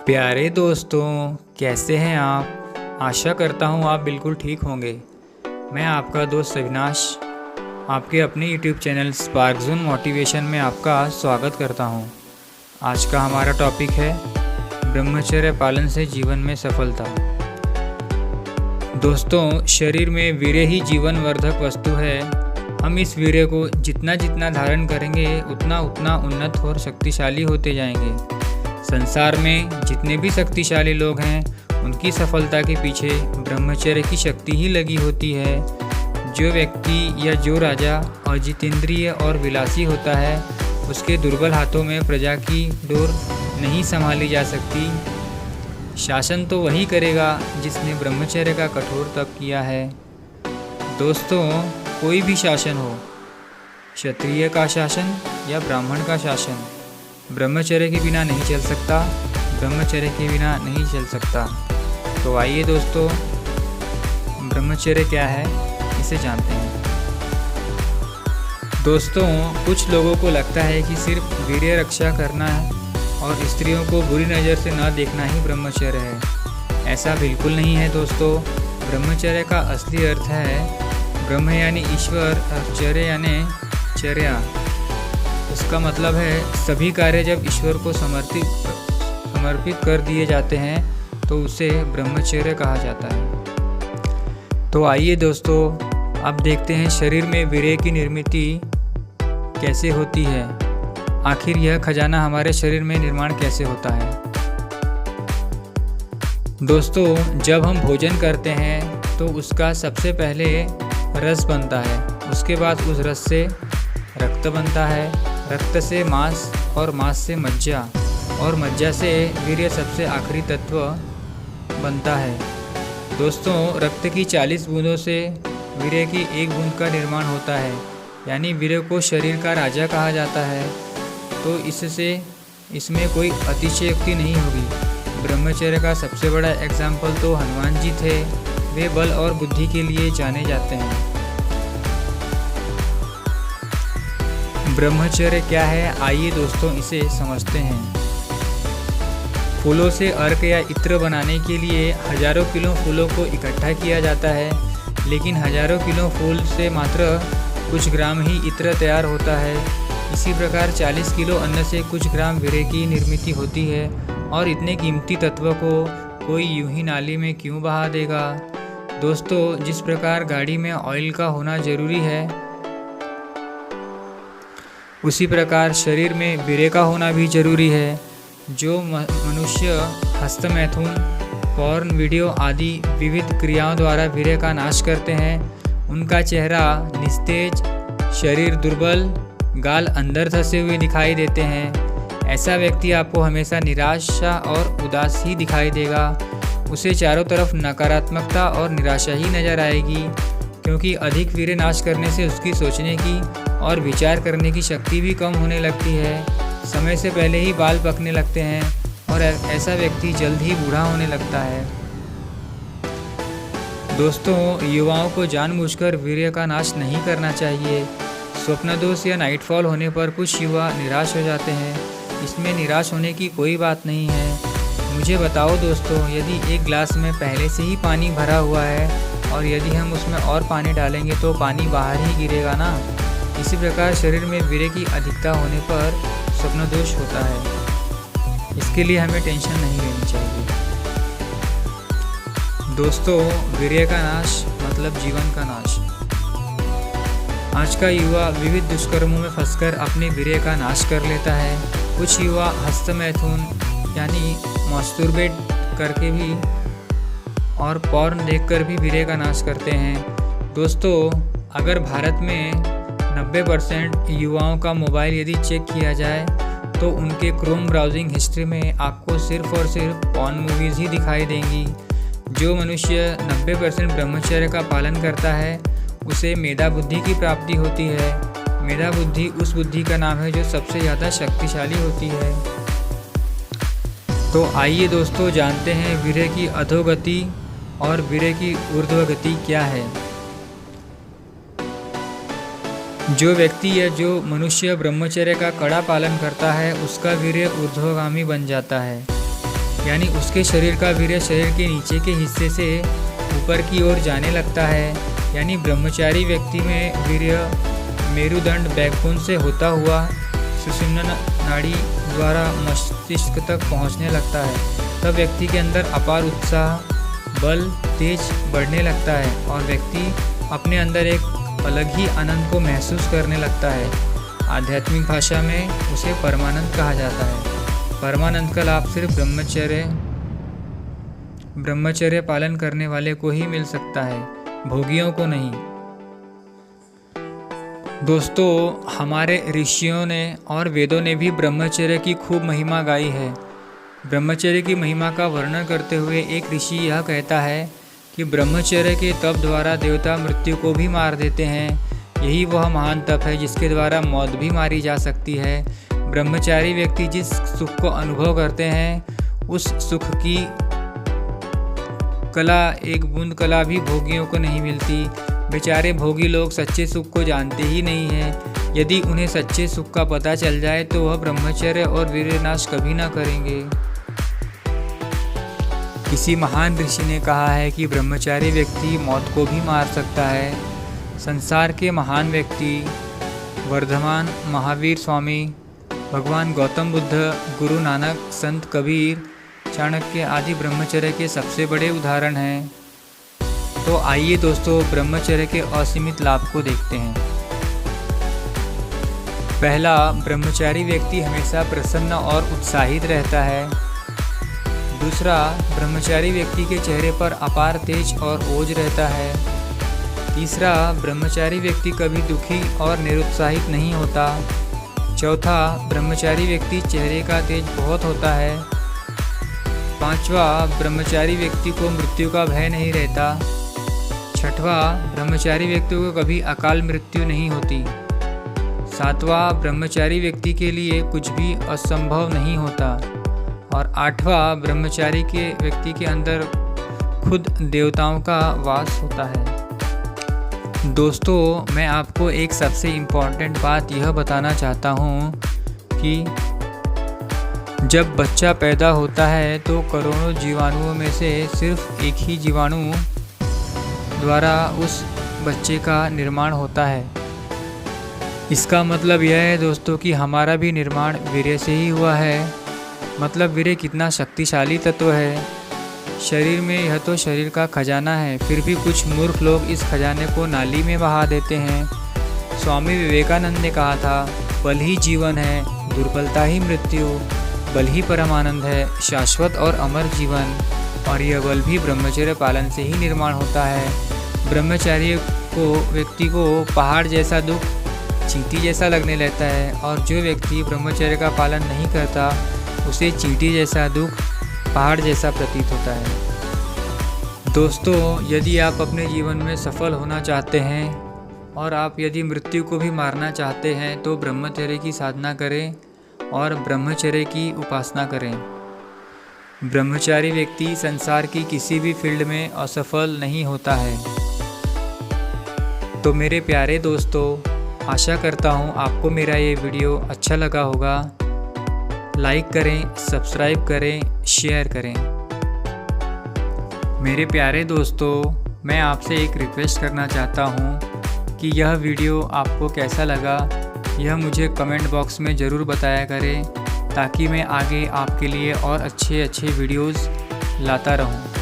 प्यारे दोस्तों, कैसे हैं आप। आशा करता हूँ आप बिल्कुल ठीक होंगे। मैं आपका दोस्त अविनाश आपके अपने YouTube channel spark zone motivation में आपका स्वागत करता हूँ। आज का हमारा टॉपिक है ब्रह्मचर्य पालन से जीवन में सफलता। दोस्तों, शरीर में वीर्य ही जीवन वर्धक वस्तु है। हम इस वीर्य को जितना जितना धारण करेंगे उतना उतना उन्नत और शक्तिशाली होते जाएंगे। संसार में जितने भी शक्तिशाली लोग हैं उनकी सफलता के पीछे ब्रह्मचर्य की शक्ति ही लगी होती है। जो व्यक्ति या जो राजा अजितेंद्रिय और विलासी होता है उसके दुर्बल हाथों में प्रजा की डोर नहीं संभाली जा सकती। शासन तो वही करेगा जिसने ब्रह्मचर्य का कठोर तप किया है। दोस्तों, कोई भी शासन हो, क्षत्रिय का शासन या ब्राह्मण का शासन, ब्रह्मचर्य के बिना नहीं चल सकता, ब्रह्मचर्य के बिना नहीं चल सकता। तो आइए दोस्तों, ब्रह्मचर्य क्या है इसे जानते हैं। दोस्तों, कुछ लोगों को लगता है कि सिर्फ वीर्य रक्षा करना और स्त्रियों को बुरी नज़र से न देखना ही ब्रह्मचर्य है। ऐसा बिल्कुल नहीं है दोस्तों। ब्रह्मचर्य का असली अर्थ है ब्रह्म यानी ईश्वर और चर्य यानी चर्या। उसका मतलब है सभी कार्य जब ईश्वर को समर्पित कर दिए जाते हैं तो उसे ब्रह्मचर्य कहा जाता है। तो आइए दोस्तों, अब देखते हैं शरीर में वीर्य की निर्मित कैसे होती है। आखिर यह खजाना हमारे शरीर में निर्माण कैसे होता है। दोस्तों, जब हम भोजन करते हैं तो उसका सबसे पहले रस बनता है। उसके बाद उस रस से रक्त बनता है, रक्त से मांस और मांस से मज्जा और मज्जा से वीर्य सबसे आखिरी तत्व बनता है। दोस्तों, रक्त की 40 बूंदों से वीर्य की एक बूंद का निर्माण होता है, यानी वीर्य को शरीर का राजा कहा जाता है। तो इसमें कोई अतिशयोक्ति नहीं होगी। ब्रह्मचर्य का सबसे बड़ा एग्जाम्पल तो हनुमान जी थे। वे बल और बुद्धि के लिए जाने जाते हैं। ब्रह्मचर्य क्या है, आइए दोस्तों इसे समझते हैं। फूलों से अर्क या इत्र बनाने के लिए हजारों किलो फूलों को इकट्ठा किया जाता है, लेकिन हजारों किलो फूल से मात्र कुछ ग्राम ही इत्र तैयार होता है। इसी प्रकार 40 किलो अन्न से कुछ ग्राम वीर्य की निर्मित होती है, और इतने कीमती तत्व को कोई यूं ही नाली में क्यों बहा देगा। दोस्तों, जिस प्रकार गाड़ी में ऑयल का होना जरूरी है उसी प्रकार शरीर में वीर्य का होना भी जरूरी है। जो मनुष्य हस्तमैथुन, पॉर्न वीडियो आदि विविध क्रियाओं द्वारा वीर्य का नाश करते हैं उनका चेहरा निस्तेज, शरीर दुर्बल, गाल अंदर धंसे हुए दिखाई देते हैं। ऐसा व्यक्ति आपको हमेशा निराशा और उदास ही दिखाई देगा। उसे चारों तरफ नकारात्मकता और निराशा ही नजर आएगी, क्योंकि अधिक वीर्य नाश करने से उसकी सोचने की और विचार करने की शक्ति भी कम होने लगती है। समय से पहले ही बाल पकने लगते हैं और ऐसा व्यक्ति जल्द ही बूढ़ा होने लगता है। दोस्तों, युवाओं को जानबूझकर वीर्य का नाश नहीं करना चाहिए। स्वप्न दोष या नाइटफॉल होने पर कुछ युवा निराश हो जाते हैं। इसमें निराश होने की कोई बात नहीं है। मुझे बताओ दोस्तों, यदि एक गिलास में पहले से ही पानी भरा हुआ है और यदि हम उसमें और पानी डालेंगे तो पानी बाहर ही गिरेगा ना। इसी प्रकार शरीर में वीर्य की अधिकता होने पर स्वप्न दोष होता है। इसके लिए हमें टेंशन नहीं लेनी चाहिए। दोस्तों, वीर्य का नाश मतलब जीवन का नाश। आज का युवा विविध दुष्कर्मों में फंसकर अपने वीर्य का नाश कर लेता है। कुछ युवा हस्तमैथुन यानी मास्टरबेट करके भी और पॉर्न देखकर भी वीर्य का नाश करते हैं। दोस्तों, अगर भारत में 90% युवाओं का मोबाइल यदि चेक किया जाए तो उनके क्रोम ब्राउजिंग हिस्ट्री में आपको सिर्फ और सिर्फ पॉर्न मूवीज़ ही दिखाई देंगी। जो मनुष्य 90% ब्रह्मचर्य का पालन करता है उसे मेधा बुद्धि की प्राप्ति होती है। मेधा बुद्धि उस बुद्धि का नाम है जो सबसे ज़्यादा शक्तिशाली होती है। तो आइए दोस्तों, जानते हैं वीर्य की अधोगति और वीर्य की ऊर्ध्वगति क्या है। जो व्यक्ति या जो मनुष्य ब्रह्मचर्य का कड़ा पालन करता है उसका वीर्य ऊर्ध्वगामी बन जाता है। यानी उसके शरीर का वीर्य शरीर के नीचे के हिस्से से ऊपर की ओर जाने लगता है। यानी ब्रह्मचारी व्यक्ति में वीर्य मेरुदंड बैकबोन से होता हुआ सुषुम्ना नाड़ी द्वारा मस्तिष्क तक पहुंचने लगता है। तब व्यक्ति के अंदर अपार उत्साह, बल, तेज बढ़ने लगता है और व्यक्ति अपने अंदर एक अलग ही आनंद को महसूस करने लगता है। आध्यात्मिक भाषा में उसे परमानंद कहा जाता है। परमानंद का लाभ सिर्फ ब्रह्मचर्य पालन करने वाले को ही मिल सकता है, भोगियों को नहीं। दोस्तों, हमारे ऋषियों ने और वेदों ने भी ब्रह्मचर्य की खूब महिमा गाई है। ब्रह्मचर्य की महिमा का वर्णन करते हुए एक ऋषि यह कहता है कि ब्रह्मचर्य के तप द्वारा देवता मृत्यु को भी मार देते हैं। यही वह महान तप है जिसके द्वारा मौत भी मारी जा सकती है। ब्रह्मचारी व्यक्ति जिस सुख को अनुभव करते हैं, उस सुख की कला, एक बूंद कला भी भोगियों को नहीं मिलती। बेचारे भोगी लोग सच्चे सुख को जानते ही नहीं हैं। यदि उन्हें सच्चे सुख का पता चल जाए तो वह ब्रह्मचर्य और वीर्यनाश कभी ना करेंगे। किसी महान ऋषि ने कहा है कि ब्रह्मचारी व्यक्ति मौत को भी मार सकता है। संसार के महान व्यक्ति वर्धमान महावीर स्वामी, भगवान गौतम बुद्ध, गुरु नानक, संत कबीर, चाणक्य आदि ब्रह्मचर्य के सबसे बड़े उदाहरण हैं। तो आइए दोस्तों, ब्रह्मचर्य के असीमित लाभ को देखते हैं। पहला, ब्रह्मचारी व्यक्ति हमेशा प्रसन्न और उत्साहित रहता है। दूसरा, ब्रह्मचारी व्यक्ति के चेहरे पर अपार तेज और ओज रहता है। तीसरा, ब्रह्मचारी व्यक्ति कभी दुखी और निरुत्साहित नहीं होता। चौथा, ब्रह्मचारी व्यक्ति चेहरे का तेज बहुत होता है। पांचवा, ब्रह्मचारी व्यक्ति को मृत्यु का भय नहीं रहता। छठवां, ब्रह्मचारी व्यक्ति को कभी अकाल मृत्यु नहीं होती। सातवां, ब्रह्मचारी व्यक्ति के लिए कुछ भी असंभव नहीं होता। और आठवां, ब्रह्मचारी के व्यक्ति के अंदर खुद देवताओं का वास होता है। दोस्तों, मैं आपको एक सबसे इम्पॉर्टेंट बात यह बताना चाहता हूँ कि जब बच्चा पैदा होता है तो करोड़ों जीवाणुओं में से सिर्फ एक ही जीवाणु द्वारा उस बच्चे का निर्माण होता है। इसका मतलब यह है दोस्तों कि हमारा भी निर्माण वीर्य से ही हुआ है। मतलब वीर्य कितना शक्तिशाली तत्व है। शरीर में यह तो शरीर का खजाना है, फिर भी कुछ मूर्ख लोग इस खजाने को नाली में बहा देते हैं। स्वामी विवेकानंद ने कहा था, बल ही जीवन है, दुर्बलता ही मृत्यु, बल ही परमानंद है, शाश्वत और अमर जीवन। और यह बल भी ब्रह्मचर्य पालन से ही निर्माण होता है। ब्रह्मचारी व्यक्ति को पहाड़ जैसा दुख चींटी जैसा लगने लगता है, और जो व्यक्ति ब्रह्मचर्य का पालन नहीं करता उसे चींटी जैसा दुख पहाड़ जैसा प्रतीत होता है। दोस्तों, यदि आप अपने जीवन में सफल होना चाहते हैं और आप यदि मृत्यु को भी मारना चाहते हैं तो ब्रह्मचर्य की साधना करें और ब्रह्मचर्य की उपासना करें। ब्रह्मचारी व्यक्ति संसार की किसी भी फील्ड में असफल नहीं होता है। तो मेरे प्यारे दोस्तों, आशा करता हूँ आपको मेरा ये वीडियो अच्छा लगा होगा। लाइक करें, सब्सक्राइब करें, शेयर करें। मेरे प्यारे दोस्तों, मैं आपसे एक रिक्वेस्ट करना चाहता हूँ कि यह वीडियो आपको कैसा लगा यह मुझे कमेंट बॉक्स में ज़रूर बताया करें, ताकि मैं आगे आपके लिए और अच्छे वीडियोज़ लाता रहूँ।